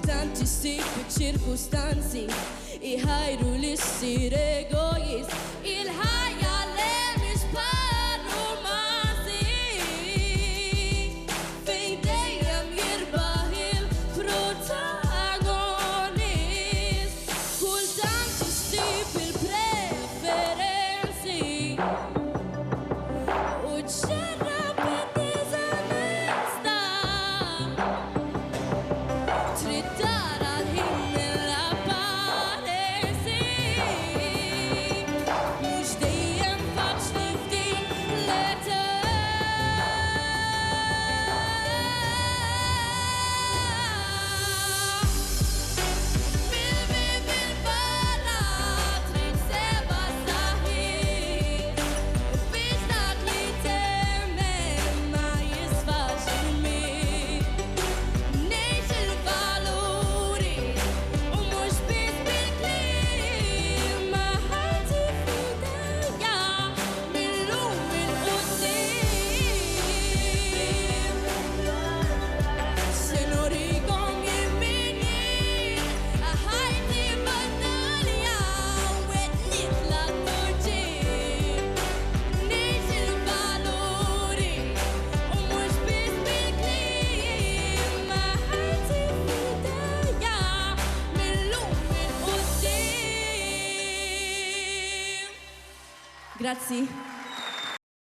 kultant isib ċirkustanzi iħajru li ssir egoist il-ħajja li mhix parromanzi fejn dejjem jirbaħ il-protagonist kultant isib il-preferenzi u ġġarrab id-diżonesta trid tara l-ħin mill-apparenzi mhux dejjem faċli f'din l-età bil-bib il-barra trid seba' saħħit biex dak li temmen ma jisfax il-mit ngħix il-valuri u mhux biss bil-kliem ma ħajti f'idejja millum il-qudiem se nurikom jimini ħajti battalja wet nitla torġien ngħix il-valuri u mhux biss bil-kliem ma ħajti f'idejja millum il-qudiem. Grazzi.